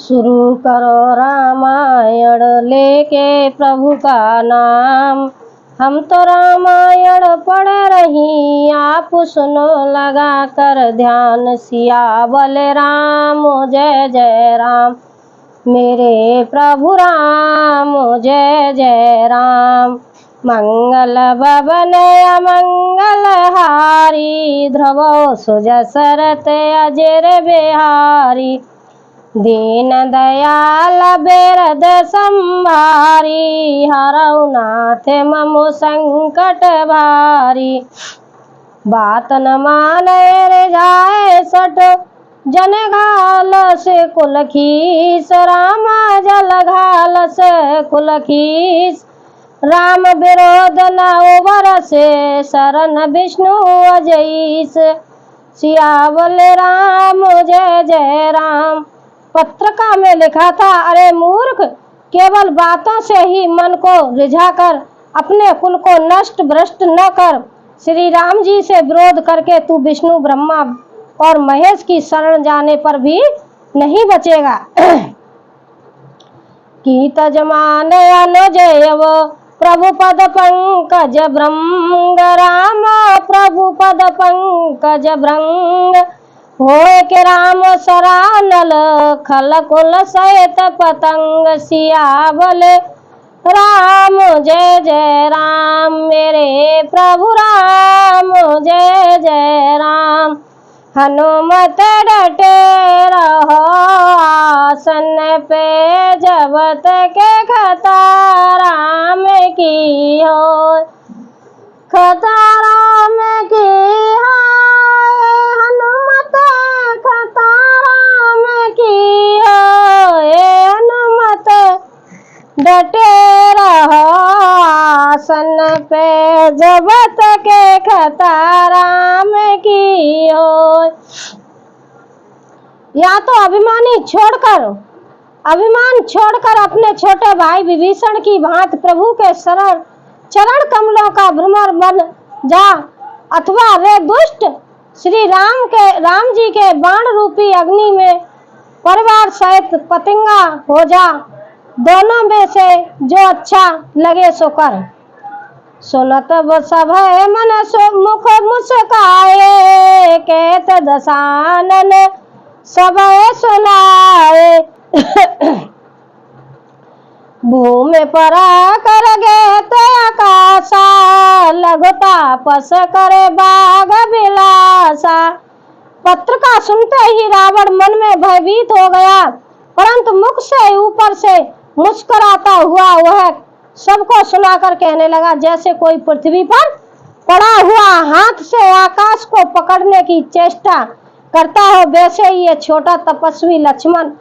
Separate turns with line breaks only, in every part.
शुरू करो रामायण लेके प्रभु का नाम। हम तो रामायण पढ़ रही, आप सुनो लगा कर ध्यान। सियावल राम जय जय राम, मेरे प्रभु राम जय जय राम। मंगल भवन अमंगल हारी, ध्रुव सुजसरत अजर बिहारी। दीन दयाल बेरद संभारी, हरऊ नाथ ममु संकट भारी। बात न माने रे जाए सट, जन घाल से कुल खीस। रामा जल घाल से कुल खीस, राम विरोध न उबर से। शरण विष्णु अजईस, सियावल राम जय जय राम। पत्रिका में लिखा था, अरे मूर्ख, केवल बातों से ही मन को रिझाकर अपने कुल को नष्ट भ्रष्ट न कर। श्री राम जी से विरोध करके तू विष्णु ब्रह्मा और महेश की शरण जाने पर भी नहीं बचेगा। की तजमान अनुजयव प्रभु पद पंकज भृंग। राम प्रभु पद पंकज भृंग, होय के राम सरानल खल कुल सहित पतंग। सियावल राम जय जय राम, मेरे प्रभु राम जय जय राम। हनुमत डटे रहो आसन पे, जब तक खता राम की हो। खता राम की हो, हनुमत खता राम की हो। हनुमत डटे रहो आसन पे, जब तक खता राम की हो। या तो अभिमान छोड़कर अपने छोटे भाई विभीषण की भांति प्रभु के चरण कमलों का भ्रमर बन जा, अथवा रे दुष्ट श्री राम जी के बाण रूपी अग्नि में परिवार सहित पतंगा हो जा। दोनों में से जो अच्छा लगे सो कर। सुनत सब मन मुख मुस्काए, कहत दसानन सब सुनाए। भूमि पर कर गे ते आकाशा, लघु तापस करे बाग बिलासा। पत्र का सुनते ही रावण मन में भयभीत हो गया, परंतु मुख से ऊपर से मुस्कुराता हुआ वह सबको सुनाकर कहने लगा, जैसे कोई पृथ्वी पर पड़ा हुआ हाथ से आकाश को पकड़ने की चेष्टा करता हो, वैसे ही ये छोटा तपस्वी लक्ष्मण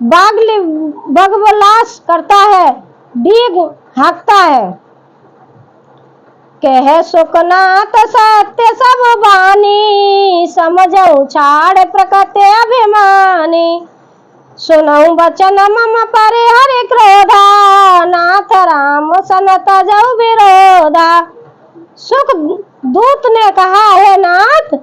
बागविलास करता है, डीग हाँकता है। कह सुखनाथ सत्य सब बानी, समझऊ छाड़ प्रकृति अभिमानी। सुनऊ वचन मम परे हरि क्रोधा, नाथ राम सन तजऊ विरोधा। सुख दूत ने कहा, हे नाथ,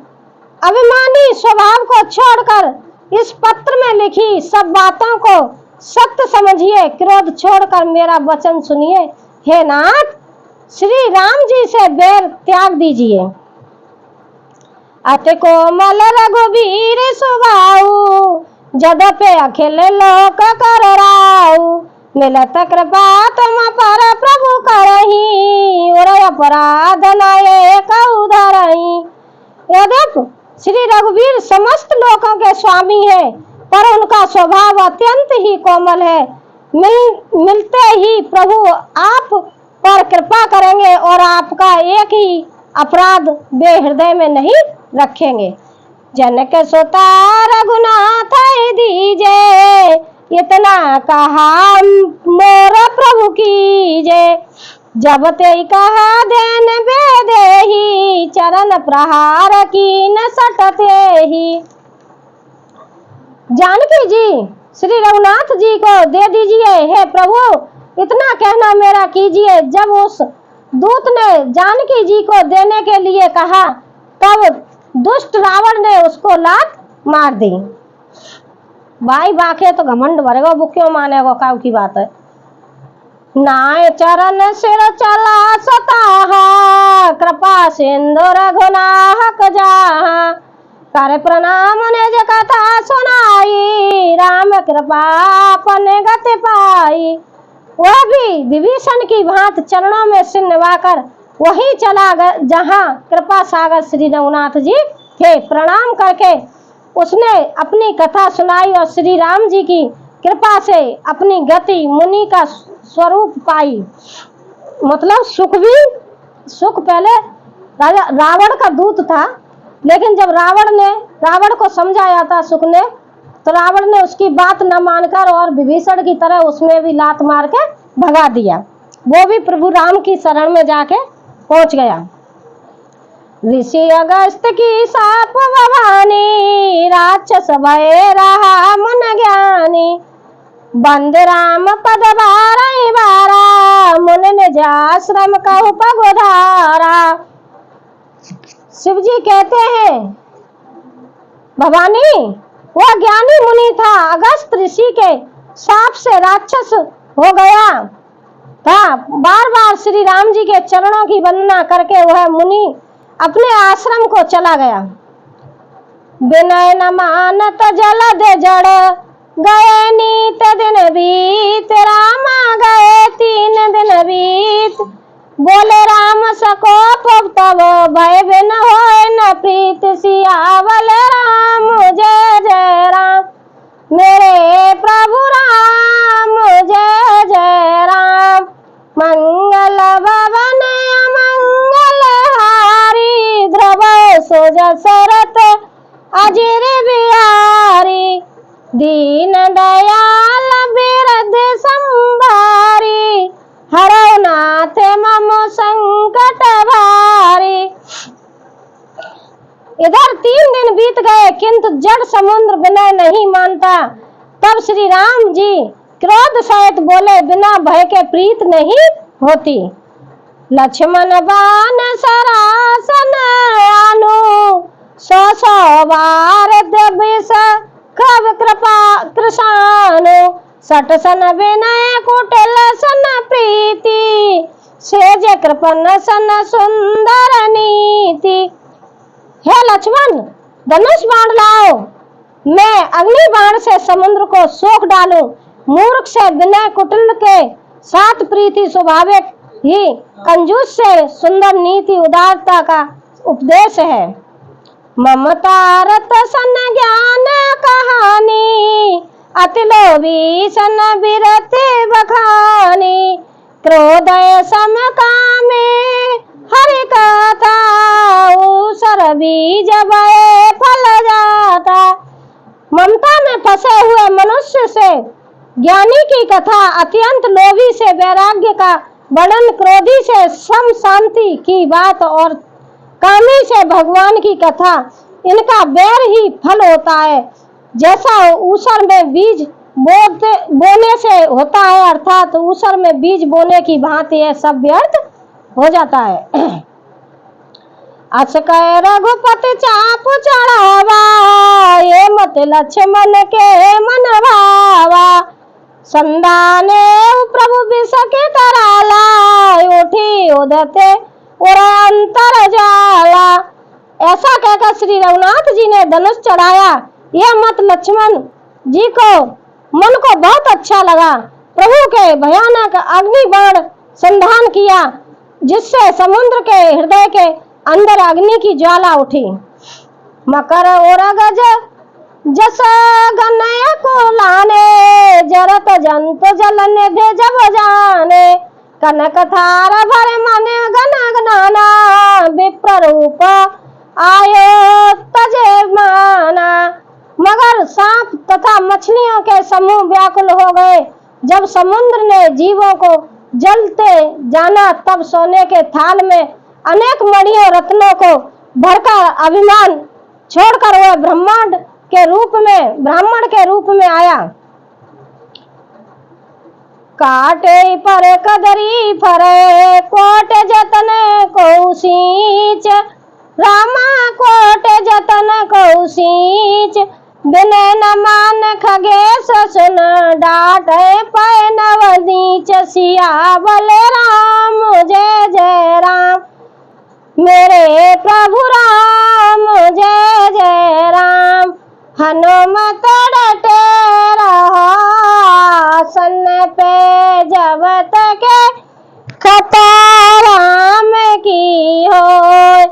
अभिमानी स्वभाव को छोड़कर इस पत्र में लिखी सब बातों को सत्य समझिए, क्रोध छोड़कर मेरा वचन सुनिए। हे नाथ, श्री राम जी से बैर त्याग दीजिए। अति कोमल रघुबीर सुभाऊ, जदपे अखिल लोक कर राऊ। मिलत कृपा तुम पर प्रभु करही, और अपराध न एक उधरही। यद्यपि श्री रघुवीर समस्त लोकों के स्वामी है, पर उनका स्वभाव अत्यंत ही कोमल है। मिलते ही प्रभु आप पर कृपा करेंगे और आपका एक ही अपराध वे हृदय में नहीं रखेंगे। जनक सुता रघुनाथ दीजे, इतना कहा मोर प्रभु कीजे। जब ते कहा देन बेदेही, चरण प्रहार की न सटते ही। जानकी जी श्री रघुनाथ जी को दे दीजिए, हे प्रभु इतना कहना मेरा कीजिए। जब उस दूत ने जानकी जी को देने के लिए कहा, तब दुष्ट रावण ने उसको लात मार दी। भाई बाखे तो घमंड भरेगा, वो क्यों मानेगा, काव की बात है। नाय चरण सिर चला सताहा, कृपा सिंधु रघुनाहक जाहा, कर प्रणाम निज कथा सुनाई, राम कृपा अपने गति पाई। वह भी विभीषण की भांति चरणों में सिर निभाकर वही चला गया जहाँ कृपा सागर श्री रघुनाथ जी थे। प्रणाम करके उसने अपनी कथा सुनाई और श्री राम जी की कृपा से अपनी गति मुनि का स्वरूप पाई। मतलब सुख पहले राजा रावण का दूत था, लेकिन जब रावण को समझाया था सुख ने, तो रावण ने उसकी बात न मानकर और विभीषण की तरह उसमें भी लात मार के भगा दिया। वो भी प्रभु राम की शरण में जाके पहुंच गया। ऋषि अगस्त की साप भवानी, राक्षस भय रहा मन ज्ञानी, बंद राम पद बारहि बारा, मुन निज आश्रम कहु पगुधारा। शिव जी कहते हैं भवानी वह ज्ञानी मुनि था, अगस्त ऋषि के साप से राक्षस हो गया था। बार बार श्री राम जी के चरणों की वंदना करके वह मुनि अपने आश्रम को चला गया। विनय न मानत जलद जड़, गए नीत दिन बीत, रामा गए 3 दिन बीत, बोले राम सकोप तब भय बिन होय न प्रीत, सियावल राम जय जय राम, मेरे प्रभु राम जय जय राम। मंगल भवन अमंगल हारी, ध्रुव सुज सरत अजिर बिहारी, दीन दयाल बिरध संभारी, हरौ नाथ मम संकट भारी। इधर 3 दिन बीत गए किंतु जड़ समुद्र विनय नहीं मानता। तब श्री राम जी क्रोध सहित बोले, बिना भय के प्रीत नहीं होती। लक्ष्मण बाण सरासन आनु, 100 बार विष खब कृपा कृषानु, सट सन विनय कुटिल सन प्रीति, सेज कृपन सन सुंदर नीति। हे लक्ष्मण धनुष बाण लाओ, मैं अग्नि बाण से समुद्र को सोख डालूं। मूर्ख से विनय कुटिल के साथ प्रीति स्वाभाविक ही, कंजूस से सुंदर नीति उदारता का उपदेश है। ममता रत सन ज्ञान कहानी, अति लोभी सन बिरते बखानी, क्रोधय सम कामे हरि कथा, ऊसर बीज भय फल जाता। ममता में फंसे हुए मनुष्य से ज्ञानी की कथा, अत्यंत लोभी से वैराग्य का वर्णन, क्रोधी से सम शांति की बात और कामी से भगवान की कथा, इनका बैर ही फल होता है। जैसा ऊसर में बीज बोने से होता है, अर्थात ऊसर में बीज बोने की भांति यह सब व्यर्थ हो जाता है। अस कह रघुपति चाप चढ़ावा, ये मत लक्ष्मण के मन भावा, संदाने प्रभु विष के कराला, उठी उदते उड़ा अंतर जाला। ऐसा कहकर श्री रघुनाथ जी ने धनुष चढ़ाया। यह मत लक्ष्मण जी को मन को बहुत अच्छा लगा। प्रभु के भयानक अग्नि बाण संधान किया, जिससे समुद्र के हृदय के अंदर अग्नि की ज्वाला उठी। मकर उरगज जस गनय को लाने, जरत जंतु जल निधि जब जाने, कनक थार भर मन गन गनाना, विप्र रूप आयो तजे माना। मगर सांप तथा मछलियों के समूह व्याकुल हो गए। जब समुद्र ने जीवों को जलते जाना, तब सोने के थाल में अनेक मणियों रत्नों को भरकर अभिमान छोड़कर वह ब्राह्मण के रूप में आया। काटे पर कदरी फरे, कोट जतन को सींच, रामा कोट जतन को सींच, विनय न मान खगेश सुन, डांटे पै नवनीच सियावल राम जय जय राम। मेरे प्रभु राम जय जय राम। हनुमत डटे रहो आसन पे, जब तक खता राम की होय,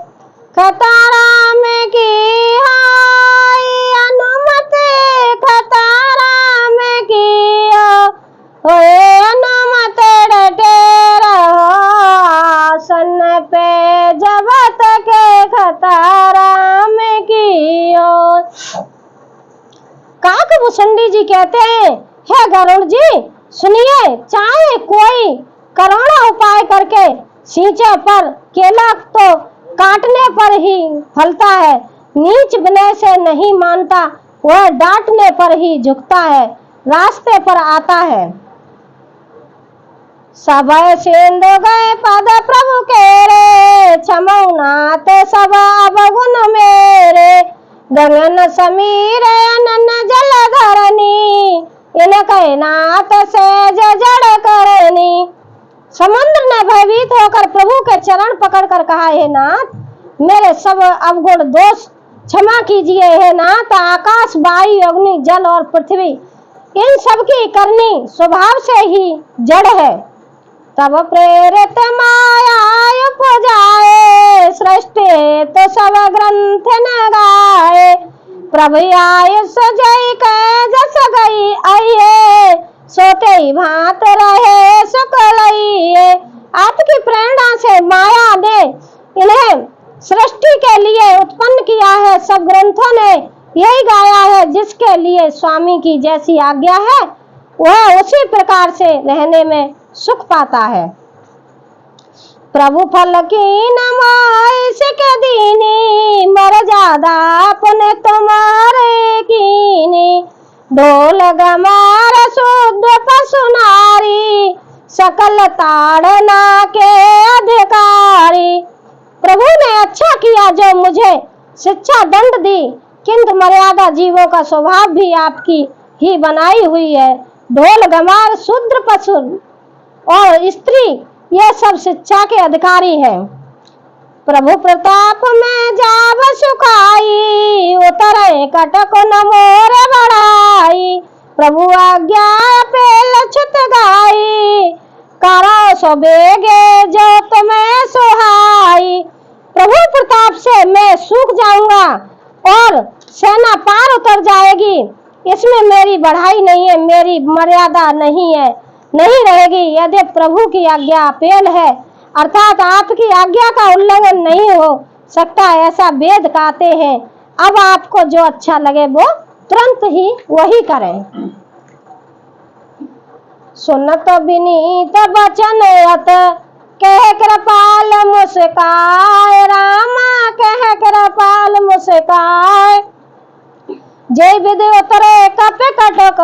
खता राम की होय, हनुमत खता राम की होय, हनुमत डटे रहो आसन पे, जब तक खता राम की होय। काकभूषुंडी जी कहते हैं, हे गरुड़ जी सुनिए, चाहे कोई करोड़ों उपाय करके सींचे पर केला तो काटने पर ही फलता है, नीच विनय से नहीं मानता, वह डांटने पर ही झुकता है, रास्ते पर आता है। सब सिंधु गए पद प्रभु के रे, क्षमऊ नाथ सब अवगुण मेरे, गगन समीर अनन जल धरनी, इनके नाथ से जड़ करनी। समुद्र ने भयभीत होकर प्रभु के चरण पकड़कर कहा, हे नाथ मेरे सब अवगुण दोष क्षमा कीजिए। हे नाथ आकाश वायु अग्नि जल और पृथ्वी इन सब की करनी स्वभाव से ही जड़ है, तब प्रेरित माया उपजाए, सृष्टि तो सब ग्रंथ न गाए, प्रभु आयुष जय के जस गई आइए, सोते ही भात रहे सुख लइए। आपकी प्रेरणा से माया ने इन्हें सृष्टि के लिए उत्पन्न किया है, सब ग्रंथों ने यही गाया है, जिसके लिए स्वामी की जैसी आज्ञा है वह उसी प्रकार से रहने में सुख पाता है। प्रभु फल की नमाइश के दीनी, मर्यादा पुण्य तुम्हारे कीनी, ढोल गमार शुद्ध पशु नारी, सकल ताड़ना के अधिकारी। प्रभु ने अच्छा किया जो मुझे शिक्षा दंड दी, किंतु मर्यादा जीवों का स्वभाव भी आपकी ही बनाई हुई है। ढोल गमार शूद्र पशु और स्त्री ये सब शिक्षा के अधिकारी हैं। प्रभु प्रताप में जाब सुखाई, उतरे कटक न मोर बढ़ाई, प्रभु आज्ञा पे लक्षित गाई, करो सो बेगे जो तुम्हें सुहाई। प्रभु प्रताप से मैं सूख जाऊंगा और सेना पार उतर जाएगी, इसमें मेरी बढ़ाई नहीं है, मेरी मर्यादा नहीं है, नहीं रहेगी। यदि प्रभु की आज्ञा पेल है अर्थात आपकी आज्ञा का उल्लंघन नहीं हो सकता, ऐसा वेद कहते हैं। अब आपको जो अच्छा लगे वो तुरंत ही वही करें। सुनत विनीत वचन अत, कह कृपाल मुस्काए, रामा कह कृपाल मुस्काए, जय विधि उतरे कप कटक,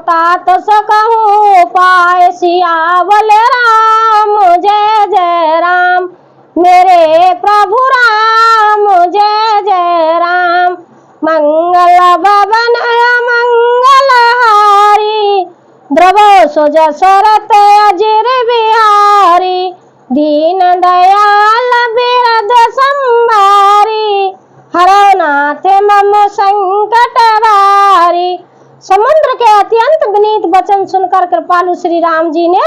तात सकहूँ पाए, सियावल राम जय जय राम। मेरे प्रभु राम जय जय राम। मंगल भवन मंगल हारी, द्रवो सुज सरत अजिर बिहारी, दीन दयाल बिरद संभारी, हरो नाथ मम संकट वारी। समुद्र के अत्यंत विनीत वचन सुनकर कृपालु श्री राम जी ने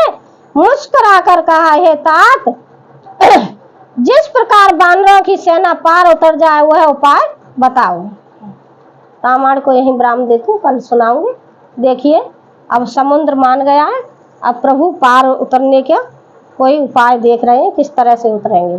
मुस्कुरा कर कहा, हे तात जिस प्रकार बानरों की सेना पार उतर जाए वह उपाय बताओ। रामायण को यही विराम देती हूँ, कल सुनाऊंगी। देखिए अब समुद्र मान गया है, अब प्रभु पार उतरने का कोई उपाय देख रहे हैं, किस तरह से उतरेंगे।